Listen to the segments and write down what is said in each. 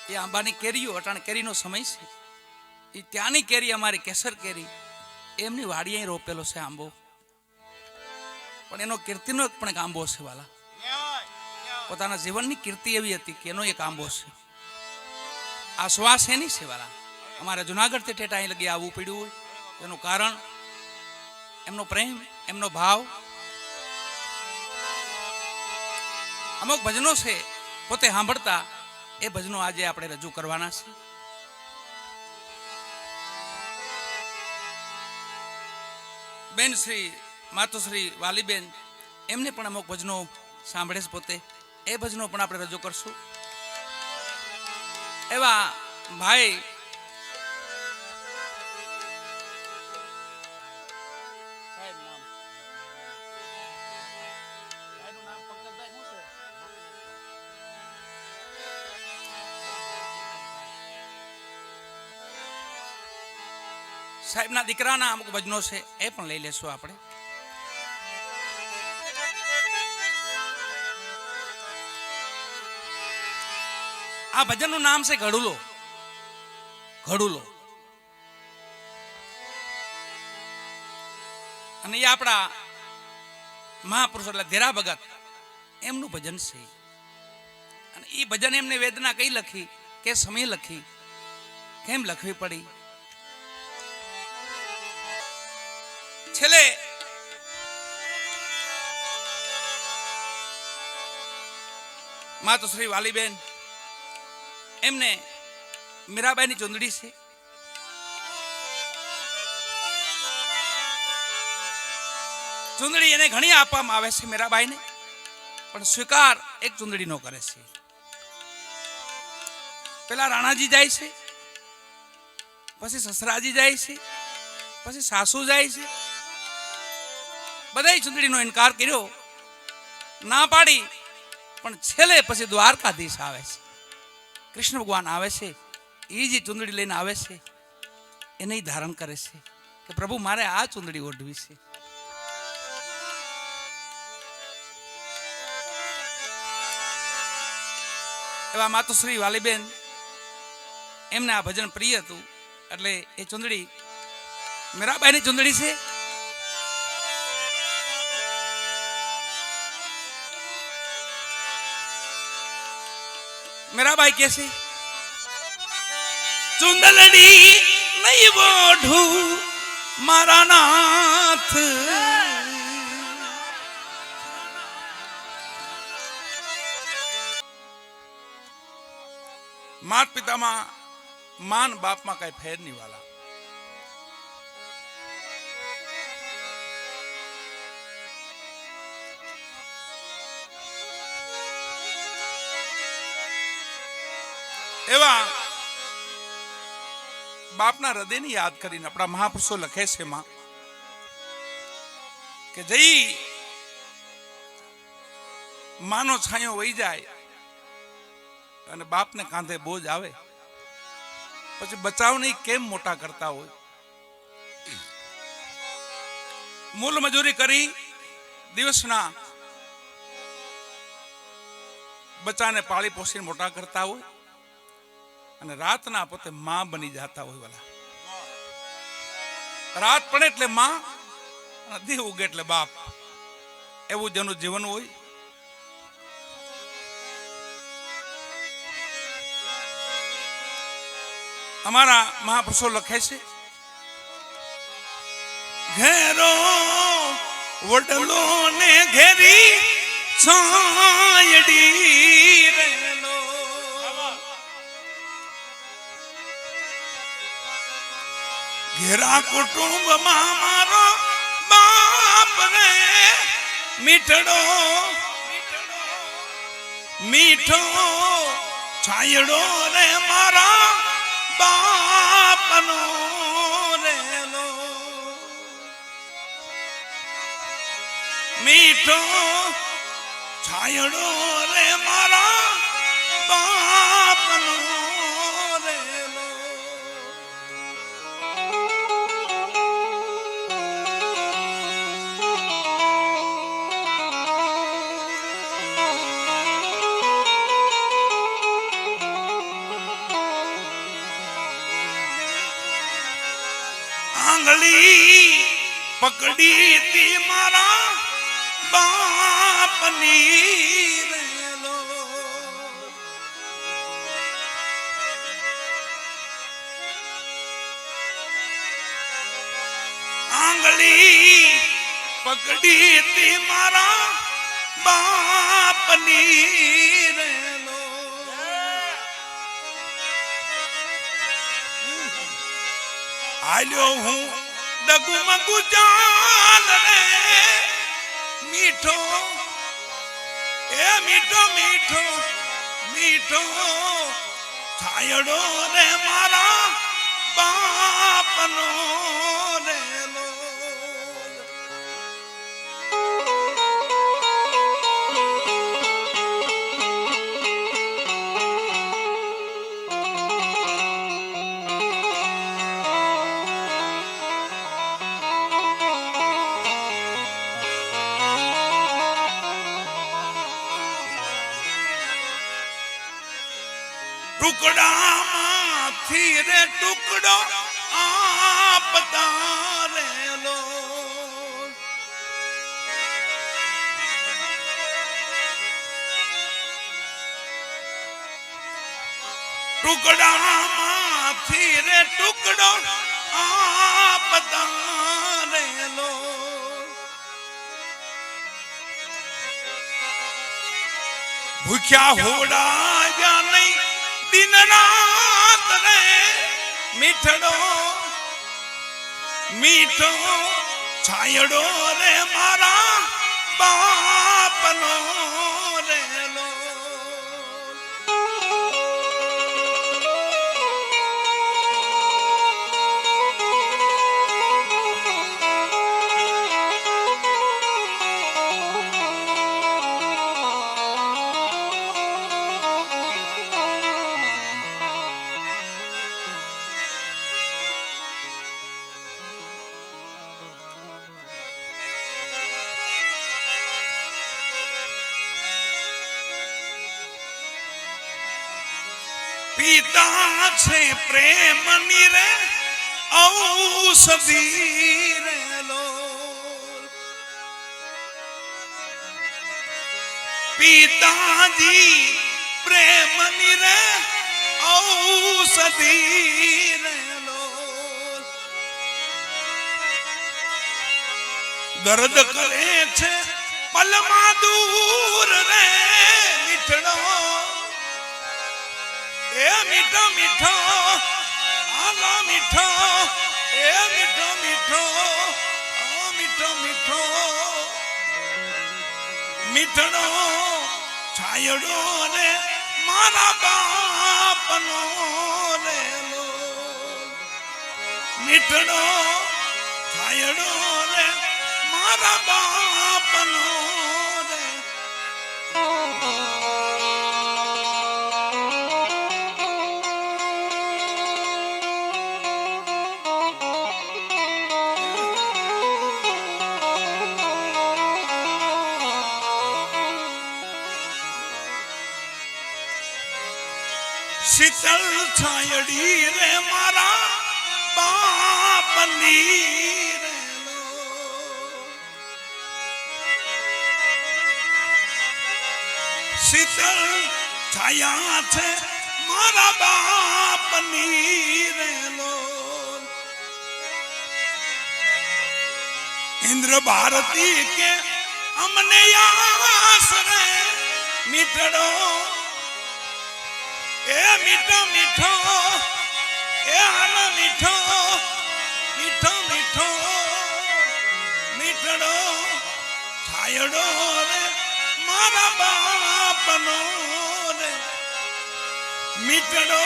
એ આંબાની કેરીઓ અટાણે કેરીનો સમય છે. એ ત્યાંની કેરી અમારી કેસર કેરી એમની વાડીએ રોપેલો છે આંબો. પણ એનો કીર્તિનો એક પણ એક આંબો છે વાલા. પોતાના જીવનની કીર્તિ એવી હતી કે એનો એક આંબો છે. આ શ્વાસ એની છે વાલા. અમારે જુનાગઢથી ઠેઠ અહીં લગી આવવું પડ્યું હોય એનું કારણ એમનો પ્રેમ, એમનો ભાવ. અમુક ભજનો છે પોતે સાંભળતા એ ભજનો આજે આપણે રજૂ કરવાના છે. બેન શ્રી માતુશ્રી વાલીબેન એમને પણ અમુક ભજનો સાંભળે છે પોતે. એ ભજનો પણ આપણે રજૂ કરશું. એવા ભાઈ સાહેબના દીકરાના અમુક ભજનો છે એ પણ લઈ લેશું આપણે. આ ભજનનું નામ છે ઘડુલો. ઘડુલો. અને એ આપણા મહાપુરુષ એટલે ધીરા ભગત એમનું ભજન છે. અને એ ભજન એમને વેદના કઈ લખી, કે સમય લખી, કેમ લખવી પડી. છેલ્લે માતુશ્રી વાલીબેન એમને મીરાબાઈની ચૂંદડી છે. ચૂંદડી એને ઘણી આપવામાં આવે છે મીરાબાઈને, પણ સ્વીકાર એક ચૂંદડીનો કરે છે. પેલા રાણાજી જાય છે, પછી સસરાજી જાય છે, પછી સાસુ જાય છે. બધાય ચૂંદડીનો ઇનકાર કર્યો, ના પાડી. પણ છેલ્લે પછી દ્વારકાધીશ આવે છે, કૃષ્ણ ભગવાન આવે છે. એ જે ચૂંદડી લઈને આવે છે એને ધારણ કરે છે કે પ્રભુ મારે આ ચૂંદડી ઓઢવી છે. એવા માતુશ્રી વાલીબેન એમને આ ભજન પ્રિય હતું એટલે એ ચૂંદડી મીરાબાઈની ચૂંદડી છે. મીરાબાઈ કે છે ચુંદલડી નહીં બોઢું મારા નાથ, માત પિતામાં માન બાપમાં કઈ ફેર નહીં વાલા. એવા બાપના હૃદયને યાદ કરીને આપણા મહાપુરુષો લખે છે એમાં કે જઈ માનો છાંયો વહી જાય અને બાપને કાંધે બોજ આવે પછી બચાવને કેમ મોટા કરતા હોય. મૂલ મજૂરી કરી દિવસના બચ્ચાને પાળી પોષીને મોટા કરતા હોય અને રાતના પોતે માં બની જતા હોય વાલા. રાત પડે એટલે માં, દી ઉગે એટલે બાપ. એવું જેનું જીવન હોય. અમારા મહાપુરુષો લખે છે ઘેરો વડલો ને ઘેરી છાયડી રેલો, ઘેરા કુટુંબમાં મારો બાપ રે મીઠડો મીઠો છાયડો રે મારા બાપનો રેલો, મીઠો છાયડો રે મારા બાપનો રેલો. આંગળી પકડી તી મારા બાપની રેલો આંગળી પકડી તી મારા બાપની રેલો આલ્યો હું ડગુમગુ ચાલ રે મીઠો એ મીઠો મીઠો મીઠો છાયડો રે મારા બાપનો રેલો ટુકડામાંથી રે ટુકડો આપતા રેલો ટુકડામાંથી રે ટુકડો આપતા રેલો ભૂખ્યા હોડાવ્યા નહીં દિન રાત રે મીઠડો મીઠો છાયડો રે મારા બાપનો રેલો પિતા છે પ્રેમની રે ઔષધી રેલો પિતાજી પ્રેમની રે ઔષધી રેલો દર્દ કરે છે પલમાં દૂર રે મીઠડો એ મીઠો મીઠો આલો મીઠો એ મીઠો મીઠો મીઠો મીઠો મીઠડો છાયડો રે મારા બાપનો રેલો મીઠડો છાયડો રે મારા બાપનો રે શીતલ છાયડી રે મારા બાપની રેલો શીતલ છાયા છે મારા બાપની રેલો ઇન્દ્ર ભારતી કે અમને યાસ રે મીઠડો એ મીઠો મીઠો એ આનો મીઠો મીઠો મીઠો મીઠડો છાયડો રે મારા બાપનો રે મીઠડો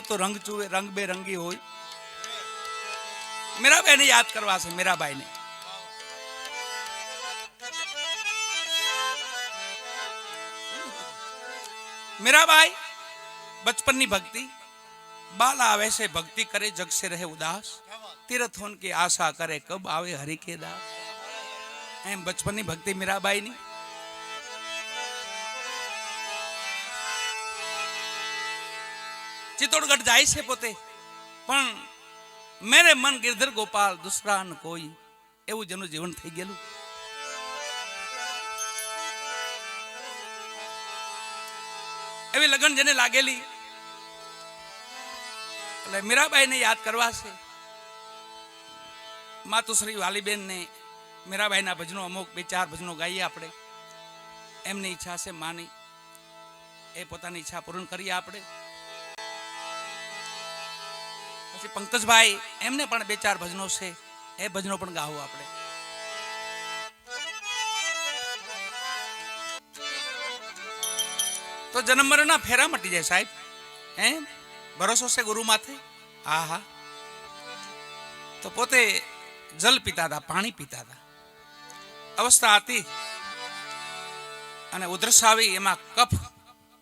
તો રંગ ચુએ રંગ બેરંગી હોય મીરાબાઈ ને યાદ કરવા છે મીરાબાઈ ને मीराबाई बचपन की भक्ति बाल आवे से भक्ति करे जग से रहे उदास तीर्थ होने की आशा करे कब आवे हरि के दास एम बचपन की भक्ति मीराबाई नी चित्तौड़गढ़ जाए से पोते पण મેરે મન ગિરધર ગોપાલ દુસરા ન કોઈ, એવું જેનું જીવન થઈ ગયેલું. એવી લગન જેને લાગેલી, એટલે મીરાબાઈને યાદ કરવા છે. માતુશ્રી વાલીબેન ને મીરાબાઈના ભજનો અમુક 2-4 ભજનો ગાઈએ આપણે. એમની ઈચ્છા છે માની, એ પોતાની ઈચ્છા પૂર્ણ કરીએ આપણે. પછી પંકજભાઈ એમને પણ 2-4 ભજનો છે, એ ભજનો પણ ગાવું આપણે. તો જન્મ મરણના ફેરા મટી જાય સાહેબ. એમ ભરોસો છે ગુરુ માથે. હા હા. તો પોતે જલ પીતા હતા, પાણી પીતા હતા. અવસ્થા હતી અને ઉધરસ આવી, એમાં કફ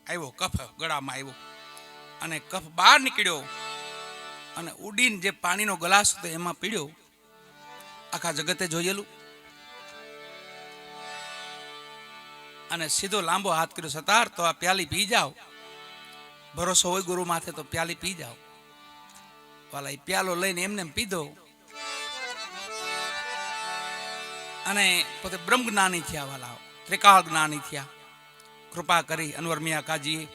આવ્યો, કફ ગળામાં આવ્યો અને કફ બહાર નીકળ્યો અને ઉડીને જે પાણીનો ગ્લાસ હતો એમાં પીડ્યો. આખા જગતે જોયેલું. અને સીધો લાંબો હાથ કર્યો, સતાર તો આ પ્યાલી પી જાઓ. ભરોસો હોય ગુરુ માથે તો પ્યાલી પી જાઓ. વાલા એ પ્યાલો લઈને એમને પીધો અને પોતે બ્રહ્મ જ્ઞાની થયા. વાલા ત્રિકાળ જ્ઞાની થયા. કૃપા કરી અનવર મિયા કાજીએ.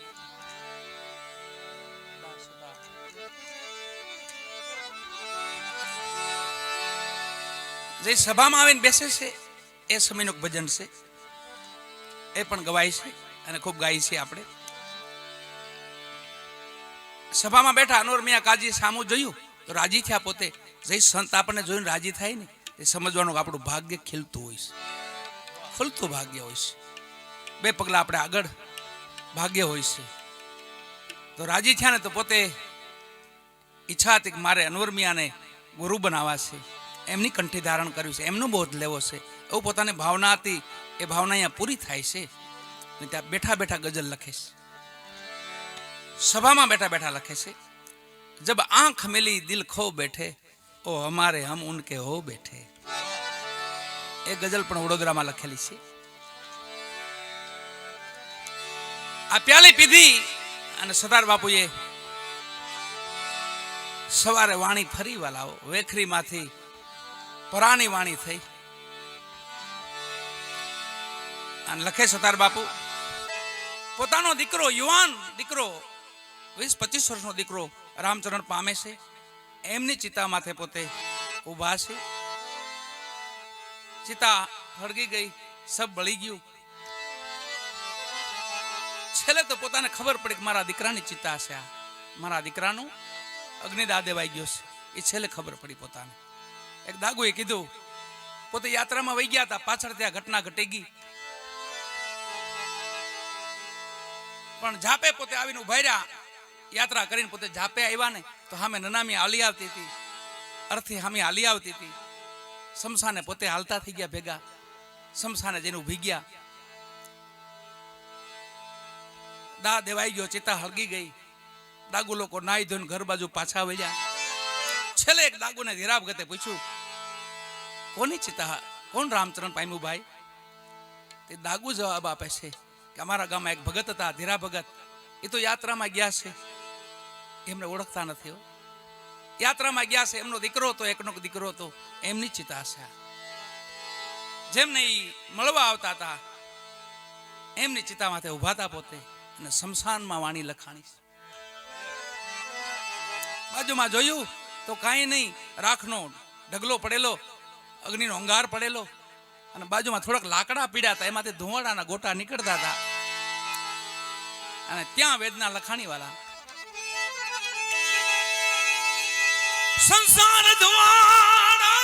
જે સભામાં આવીને બેસે છે એ સમયનું ભજન છે, એ પણ ગવાય છે અને ખૂબ ગાય છે આપણે. સભામાં બેઠા અનવર મિયા કાજી સામું જોયું તો રાજી થયા. પોતે જે સંત આપણને જોઈને રાજી થાય ને, એ સમજવાનું આપણું ભાગ્ય ખીલતું હોય છે, ખુલતું ભાગ્ય હોય છે. 2 પગલા આપણે આગળ ભાગ્ય હોય છે. તો રાજી થયા ને તો પોતે ઈચ્છા હતી કે મારે અનવર મિયાને ગુરુ બનાવવા છે, એમની કંઠી ધારણ કર્યું છે, એમનો બોધ લેવો છે, એવું પોતાની ભાવના હતી. એ ભાવના અહીંયા પૂરી થાય છે. ત્યાં બેઠા બેઠા ગઝલ લખે છે, સભામાં બેઠા બેઠા લખે છે. જબ આંખ મિલી દિલ ખો બેઠે, ઓ હમારે હમ ઉનકે હો બેઠે. એ ગઝલ પણ વડોદરામાં લખેલી છે. આ પ્યાલી પીધી અને સરદાર બાપુએ સવારે વાણી ફરી વાલાઓ વેખરીમાંથી પરાની વાણી થઈ અને લખે સરદાર બાપુ પોતાનો દીકરો, યુવાન દીકરો, 20-25 વર્ષનો દીકરો રામચરણ પામે છે. એમની ચિતા માથે પોતે ઊભા છે. ચિતા હળગી ગઈ, સબ બળી ગયું. છેલ્લે તો પોતાને ખબર પડી કે મારા દીકરાની ચિતા છે, આ મારા દીકરાનું અગ્નિદાહ દેવાઈ ગયો છે. એ છેલ્લે ખબર પડી પોતાને. એક દાગુએ કીધું, પોતે યાત્રામાં વહી ગયા હતા, પાછળ ત્યાં ઘટના ઘટી ગઈ, પણ ઝાપે પોતે આવીને ઉભા રહ્યા. યાત્રા કરીને પોતે ઝાપે આવ્યા ને તો સામે નનામી હાલી આવતી હતી, અર્થી સામે હાલી આવતી હતી. શમશાને પોતે હાલતા થઈ ગયા ભેગા. શમશાને જઈને ઊભી ગયા. દાહ દેવાઈ ગયો, ચિતા હળગી ગઈ. દાગુ લોકો નાઈ ધોઈને ઘર બાજુ પાછા વળ્યા. છેલ્લે એક દાગુને ધીરા વખતે પૂછ્યું, કોની ચિતા, કોણ રામચરણ પામ્યું ભાઈ? તે દાગુ જવાબ આપે છે કે અમારા ગામમાં એક ભગત હતા, ધીરા ભગત. એ તો યાત્રામાં ગયા છે, એમને ઓળખતા નથી. યાત્રામાં ગયા છે, એમનો દીકરો હતો, એકનો દીકરો હતો, એમની ચિતા છે. જેમને મળવા આવતા હતા એમની ચિતા માથે ઉભા હતા પોતે, અને શમશાનમાં વાણી લખાણી. બાજુમાં જોયું તો કાંઈ નહીં, રાખનો ઢગલો પડેલો, અગ્નિનો અંગાર પડેલો, અને બાજુમાં થોડાક લાકડા પીડ્યા હતા, એમાંથી ધુવાડાના ગોટા નીકળતા હતા. અને ત્યાં વેદના લખાણી વાળા સંસાર ધુવાડા